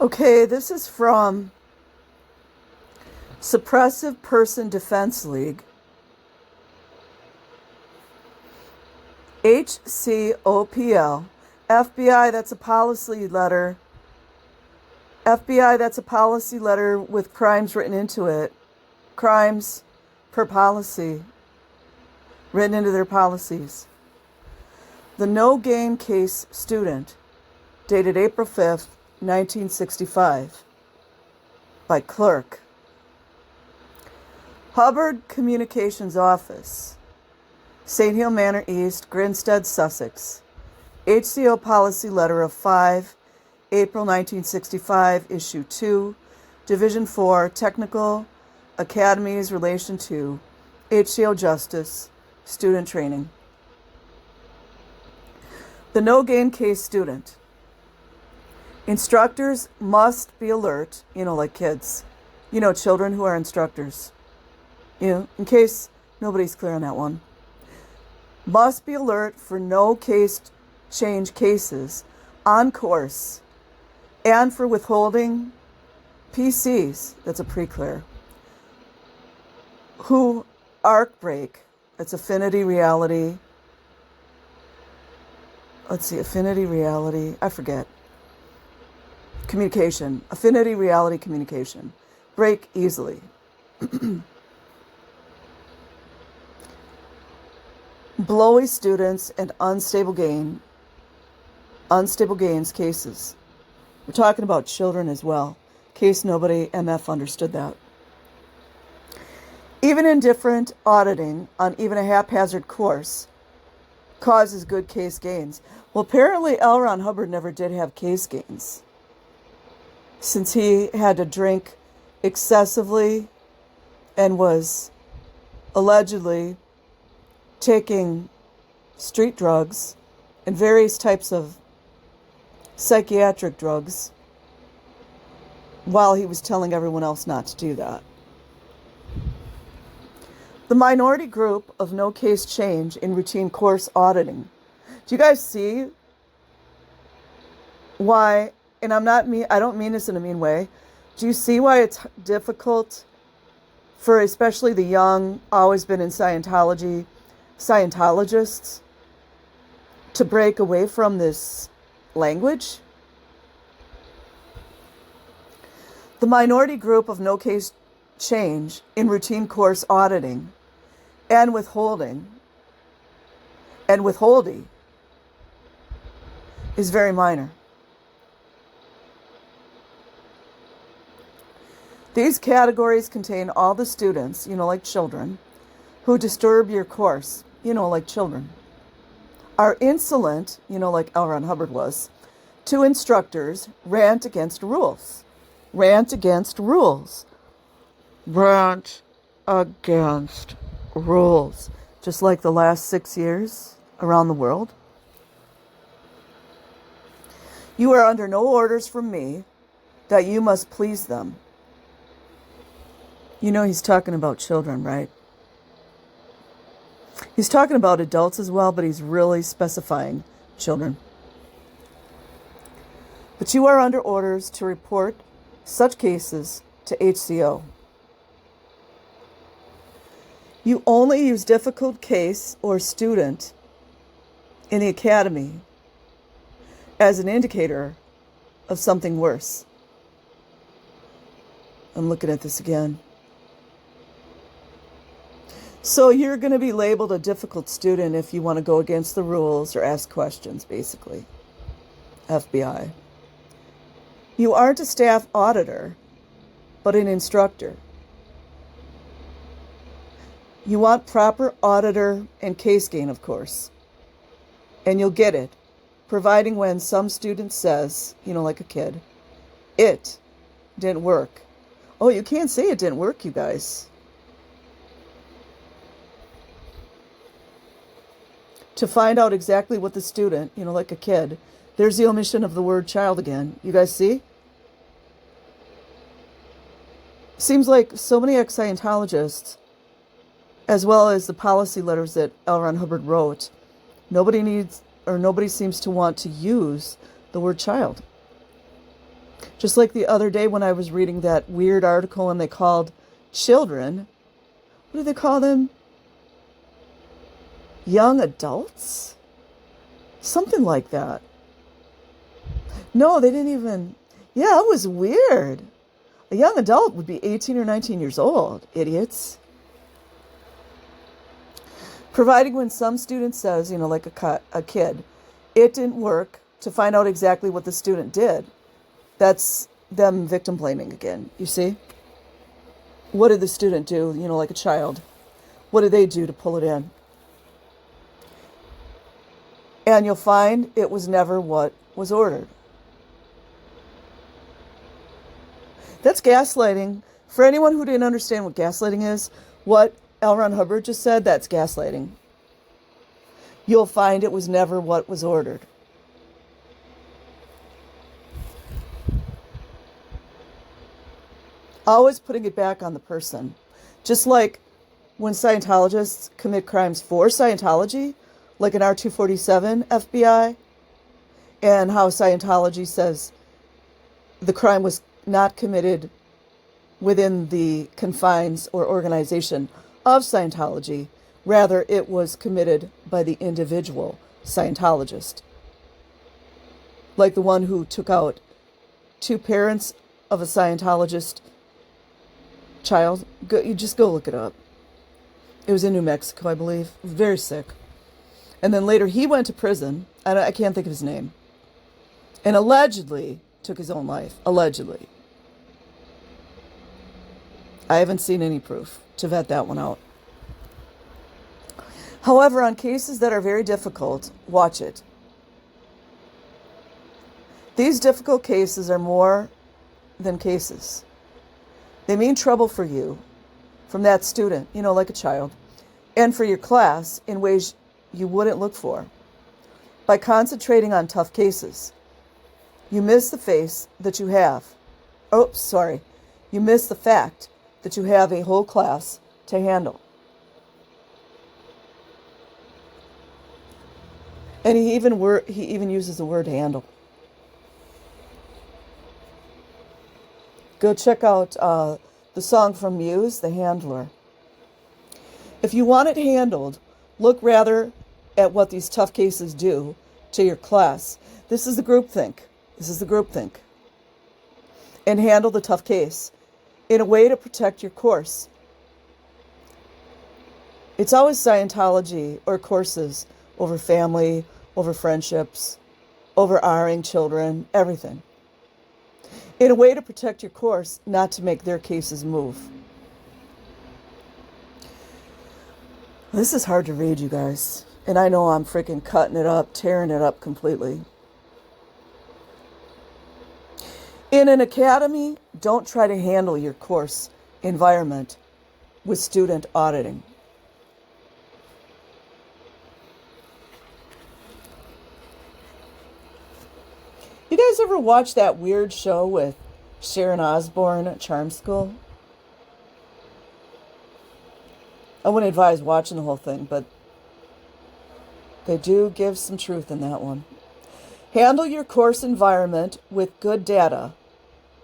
Okay, this is from Suppressive Person Defense League. HCOPL. FBI, that's a policy letter. FBI, that's a policy letter with crimes written into it. Crimes per policy written into their policies. The No Game Case Student, dated April 5th, 1965, by Clerk. Hubbard Communications Office, St. Hill Manor East, Grinstead, Sussex. HCO Policy Letter of 5, April 1965, Issue 2, Division 4, Technical Academies, Relation to HCO Justice, Student Training. The No Game Case Student. Instructors must be alert, like kids. Children who are instructors. In case nobody's clear on that one. Must be alert for no case change cases on course and for withholding PCs, that's a pre-clear, who arc break, that's affinity reality. Let's see, affinity reality, I forget. Communication, affinity reality communication, break easily. Blowy students and unstable gains cases. We're talking about children as well, in case nobody MF understood that. Even indifferent auditing on even a haphazard course causes good case gains. Well, apparently L. Ron Hubbard never did have case gains, since he had to drink excessively and was allegedly taking street drugs and various types of psychiatric drugs while he was telling everyone else not to do that. The minority group of no case change in routine course auditing. Do you guys see why, and I don't mean this in a mean way, do you see why it's difficult for especially the young, always been in Scientologists to break away from this language? The minority group of no case change in routine course auditing and withholding is very minor. These categories contain all the students, like children, who disturb your course, like children, are insolent, like L. Ron Hubbard was, to instructors, rant against rules. Rant against rules. Rant against rules. Just like the last 6 years around the world. You are under no orders from me that you must please them. He's talking about children, right? He's talking about adults as well, but he's really specifying children. But you are under orders to report such cases to HCO. You only use difficult case or student in the academy as an indicator of something worse. I'm looking at this again. So you're going to be labeled a difficult student if you want to go against the rules or ask questions, basically. FBI. You aren't a staff auditor, but an instructor. You want proper auditor and case gain, of course. And you'll get it, providing when some student says, like a kid, it didn't work. Oh, you can't say it didn't work, you guys. To find out exactly what the student, like a kid, there's the omission of the word child again. You guys see? Seems like so many ex-Scientologists, as well as the policy letters that L. Ron Hubbard wrote, nobody seems to want to use the word child. Just like the other day when I was reading that weird article and they called children, what do they call them? Young adults? Something like that. No, they didn't even... Yeah, it was weird. A young adult would be 18 or 19 years old, idiots. Providing when some student says, like a kid, it didn't work, to find out exactly what the student did. That's them victim blaming again, you see? What did the student do, like a child? What did they do to pull it in? And you'll find it was never what was ordered. That's gaslighting. For anyone who didn't understand what gaslighting is, what L. Ron Hubbard just said, that's gaslighting. You'll find it was never what was ordered. Always putting it back on the person. Just like when Scientologists commit crimes for Scientology, like in R247 FBI, and how Scientology says the crime was not committed within the confines or organization of Scientology. Rather, it was committed by the individual Scientologist. Like the one who took out 2 parents of a Scientologist child. You just go look it up. It was in New Mexico, I believe. Very sick. And then later he went to prison. I can't think of his name. And allegedly took his own life. Allegedly. I haven't seen any proof to vet that one out. However, on cases that are very difficult, watch it. These difficult cases are more than cases. They mean trouble for you, from that student, like a child, and for your class in ways you wouldn't look for. By concentrating on tough cases, you miss the face that you have. You miss the fact that you have a whole class to handle. And he even uses the word handle. Go check out the song from Muse, The Handler. If you want it handled, look rather at what these tough cases do to your class. This is the groupthink. And handle the tough case in a way to protect your course. It's always Scientology or courses over family, over friendships, over honoring children, everything. In a way to protect your course, not to make their cases move. This is hard to read, you guys. And I know I'm freaking cutting it up, tearing it up completely. In an academy, don't try to handle your course environment with student auditing. You guys ever watch that weird show with Sharon Osbourne at Charm School? I wouldn't advise watching the whole thing, but they do give some truth in that one. Handle your course environment with good data.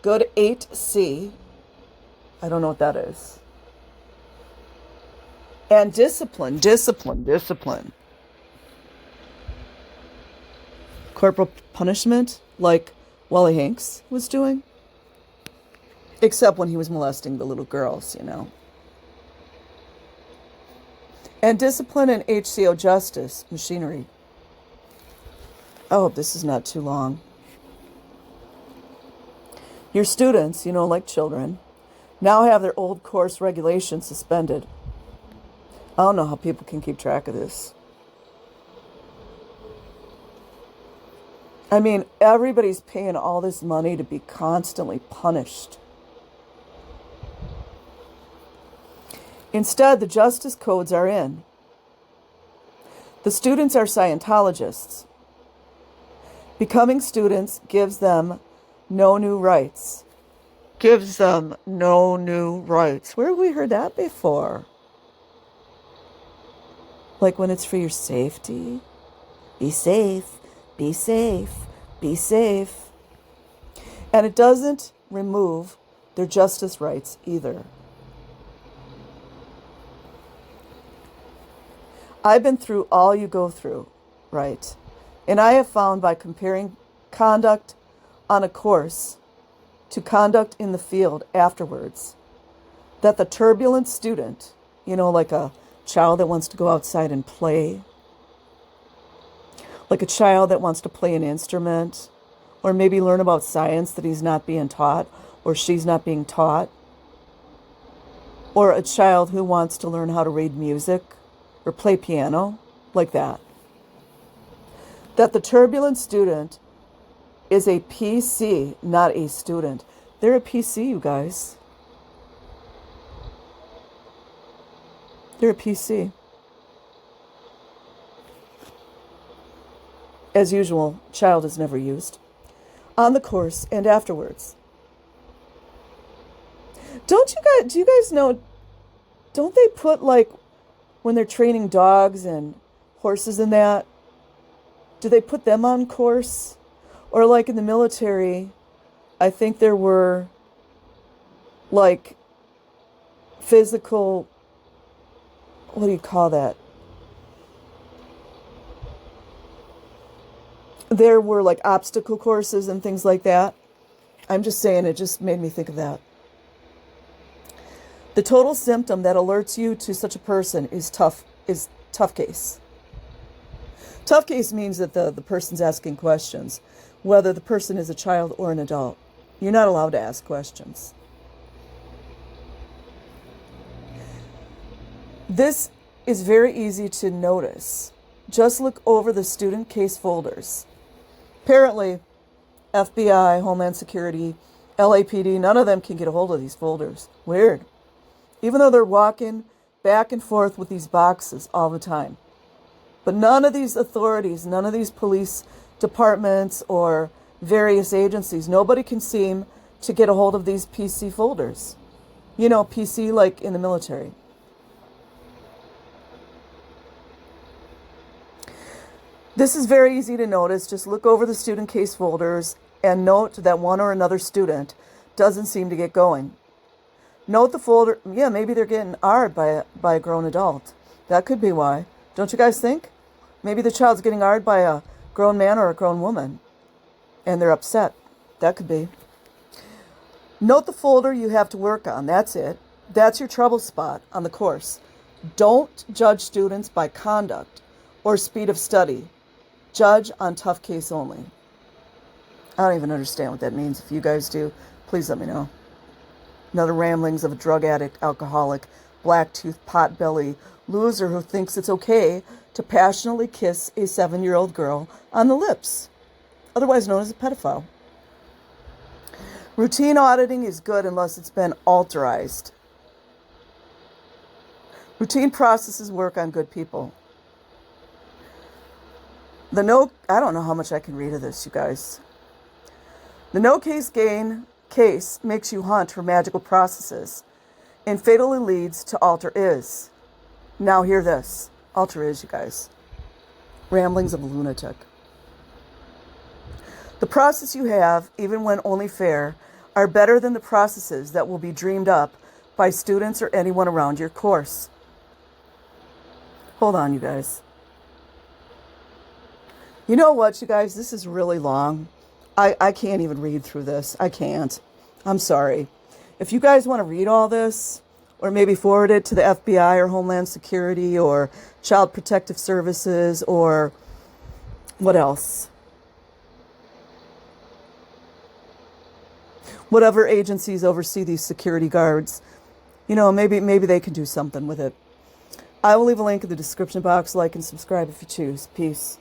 Good 8C. I don't know what that is. And discipline. Corporal punishment, like Wally Hanks was doing. Except when he was molesting the little girls, And discipline and HCO justice, machinery. I hope this is not too long. Your students, like children, now have their old course regulations suspended. I don't know how people can keep track of this. I mean, everybody's paying all this money to be constantly punished. Instead, the justice codes are in. The students are Scientologists. Becoming students gives them no new rights. Where have we heard that before? Like when it's for your safety? Be safe. And it doesn't remove their justice rights either. I've been through all you go through, right? And I have found by comparing conduct on a course to conduct in the field afterwards, that the turbulent student, like a child that wants to go outside and play, like a child that wants to play an instrument, or maybe learn about science that he's not being taught, or she's not being taught, or a child who wants to learn how to read music or play piano, like that. That the turbulent student is a PC, not a student. They're a PC, you guys. They're a PC. As usual, child is never used. On the course and afterwards. Do you guys know, don't they put, like, when they're training dogs and horses and that, do they put them on course? Or like in the military, I think there were, like, physical, what do you call that? There were like obstacle courses and things like that. I'm just saying, it just made me think of that. The total symptom that alerts you to such a person is tough case. Tough case means that the person's asking questions, whether the person is a child or an adult. You're not allowed to ask questions. This is very easy to notice. Just look over the student case folders. Apparently, FBI, Homeland Security, LAPD, none of them can get a hold of these folders. Weird. Even though they're walking back and forth with these boxes all the time. But none of these authorities, none of these police departments or various agencies, nobody can seem to get a hold of these PC folders. PC like in the military. This is very easy to notice. Just look over the student case folders and note that one or another student doesn't seem to get going. Note the folder. Yeah, maybe they're getting AR'd by a grown adult. That could be why. Don't you guys think? Maybe the child's getting AR'd by a grown man or a grown woman, and they're upset. That could be. Note the folder you have to work on. That's it. That's your trouble spot on the course. Don't judge students by conduct or speed of study. Judge on tough case only. I don't even understand what that means. If you guys do, please let me know. Another ramblings of a drug addict, alcoholic, black-toothed, pot-belly loser who thinks it's okay to passionately kiss a 7-year-old girl on the lips, otherwise known as a pedophile. Routine auditing is good unless it's been authorized. Routine processes work on good people. I don't know how much I can read of this, you guys. The no case gain case makes you hunt for magical processes and fatally leads to alter is. Now hear this. Alter is, you guys. Ramblings of a lunatic. The process you have, even when only fair, are better than the processes that will be dreamed up by students or anyone around your course. Hold on, you guys. You know what, you guys? This is really long. I can't even read through this. I can't. I'm sorry. If you guys want to read all this, or maybe forward it to the FBI or Homeland Security or Child Protective Services or what else? Whatever agencies oversee these security guards, maybe they can do something with it. I will leave a link in the description box. Like and subscribe if you choose. Peace.